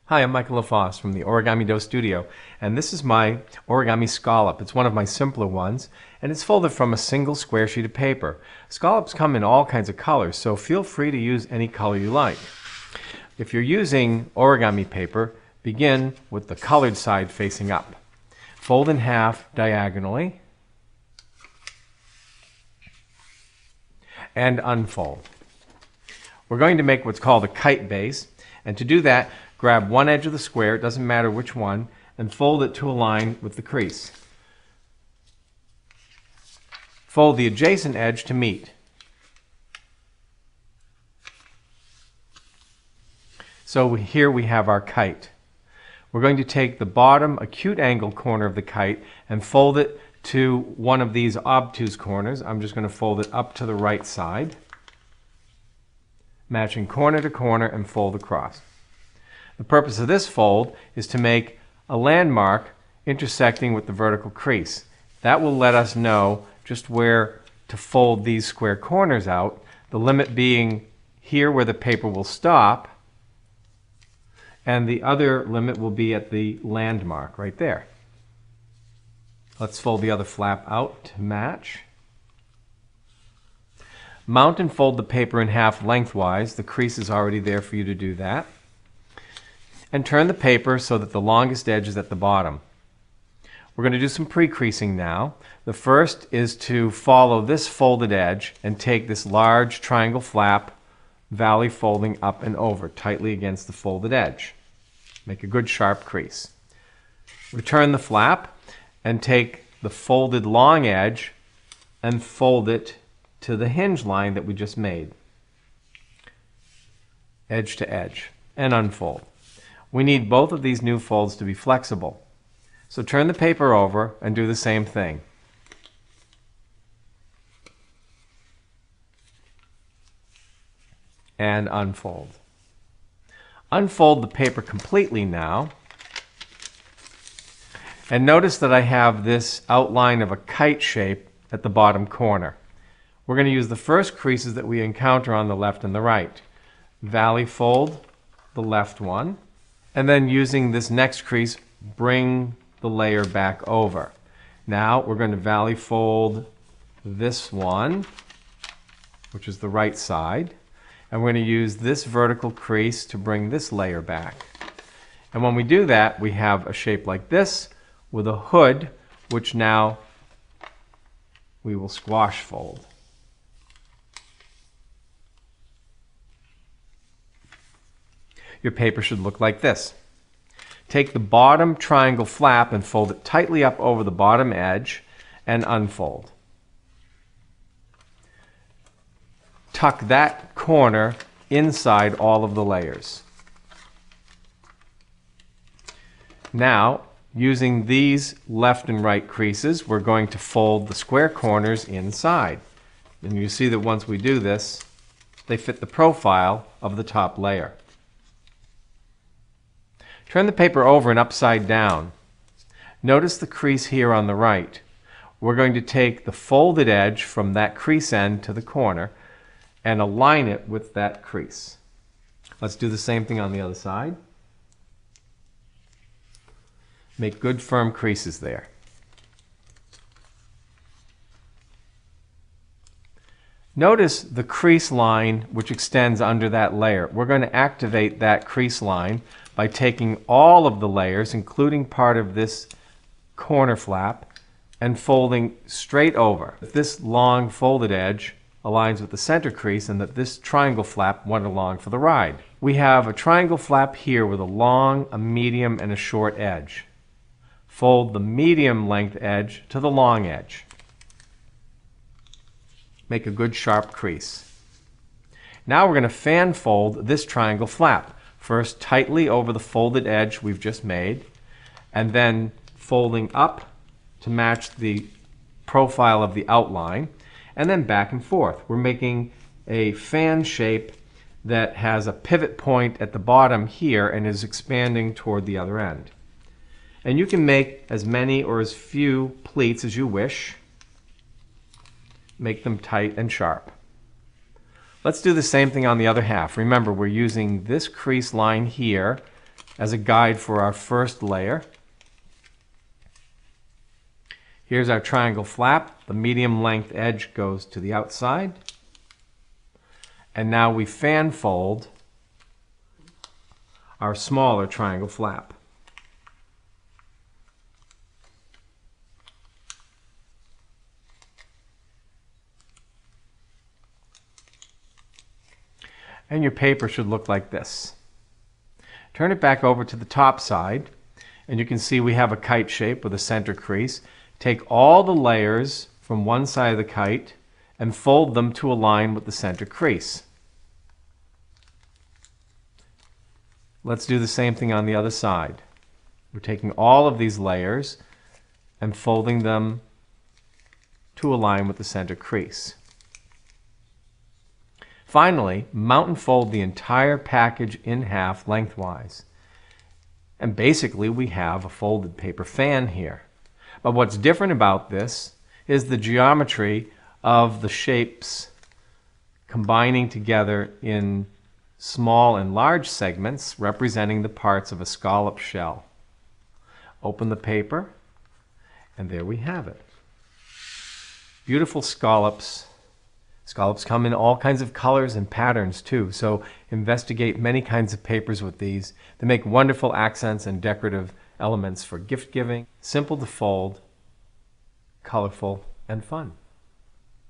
Hi, I'm Michael LaFosse from the Origami Dough Studio, and this is my Origami Scallop. It's one of my simpler ones, and it's folded from a single square sheet of paper. Scallops come in all kinds of colors, so feel free to use any color you like. If you're using origami paper, begin with the colored side facing up. Fold in half diagonally, and unfold. We're going to make what's called a kite base, and to do that, grab one edge of the square, it doesn't matter which one, and fold it to align with the crease. Fold the adjacent edge to meet. So here we have our kite. We're going to take the bottom acute angle corner of the kite and fold it to one of these obtuse corners. I'm just going to fold it up to the right side, matching corner to corner, and fold across. The purpose of this fold is to make a landmark intersecting with the vertical crease. That will let us know just where to fold these square corners out, the limit being here where the paper will stop, and the other limit will be at the landmark right there. Let's fold the other flap out to match. Mount and fold the paper in half lengthwise. The crease is already there for you to do that. And turn the paper so that the longest edge is at the bottom. We're going to do some pre-creasing now. The first is to follow this folded edge and take this large triangle flap, valley folding up and over tightly against the folded edge. Make a good sharp crease. Return the flap and take the folded long edge and fold it to the hinge line that we just made, edge to edge, and unfold. We need both of these new folds to be flexible. So turn the paper over and do the same thing. And unfold. Unfold the paper completely now. And notice that I have this outline of a kite shape at the bottom corner. We're going to use the first creases that we encounter on the left and the right. Valley fold the left one. And then using this next crease, bring the layer back over. Now we're going to valley fold this one, which is the right side, and we're going to use this vertical crease to bring this layer back. And when we do that, we have a shape like this with a hood, which now we will squash fold. Your paper should look like this. Take the bottom triangle flap and fold it tightly up over the bottom edge and unfold. Tuck that corner inside all of the layers. Now, using these left and right creases, we're going to fold the square corners inside. And you see that once we do this, they fit the profile of the top layer. Turn the paper over and upside down. Notice the crease here on the right. We're going to take the folded edge from that crease end to the corner and align it with that crease. Let's do the same thing on the other side. Make good firm creases there. Notice the crease line which extends under that layer. We're going to activate that crease line by taking all of the layers, including part of this corner flap, and folding straight over. This long folded edge aligns with the center crease and that this triangle flap went along for the ride. We have a triangle flap here with a long, a medium, and a short edge. Fold the medium length edge to the long edge. Make a good sharp crease. Now we're going to fan fold this triangle flap. First tightly over the folded edge we've just made, and then folding up to match the profile of the outline, and then back and forth. We're making a fan shape that has a pivot point at the bottom here and is expanding toward the other end. And you can make as many or as few pleats as you wish. Make them tight and sharp. Let's do the same thing on the other half. Remember, we're using this crease line here as a guide for our first layer. Here's our triangle flap. The medium length edge goes to the outside. And now we fan fold our smaller triangle flap. And your paper should look like this. Turn it back over to the top side, and you can see we have a kite shape with a center crease. Take all the layers from one side of the kite and fold them to align with the center crease. Let's do the same thing on the other side. We're taking all of these layers and folding them to align with the center crease. Finally, mount and fold the entire package in half lengthwise. And basically we have a folded paper fan here. But what's different about this is the geometry of the shapes combining together in small and large segments representing the parts of a scallop shell. Open the paper, and there we have it. Beautiful scallops. Scallops come in all kinds of colors and patterns too, so investigate many kinds of papers with these. They make wonderful accents and decorative elements for gift giving. Simple to fold, colorful, and fun.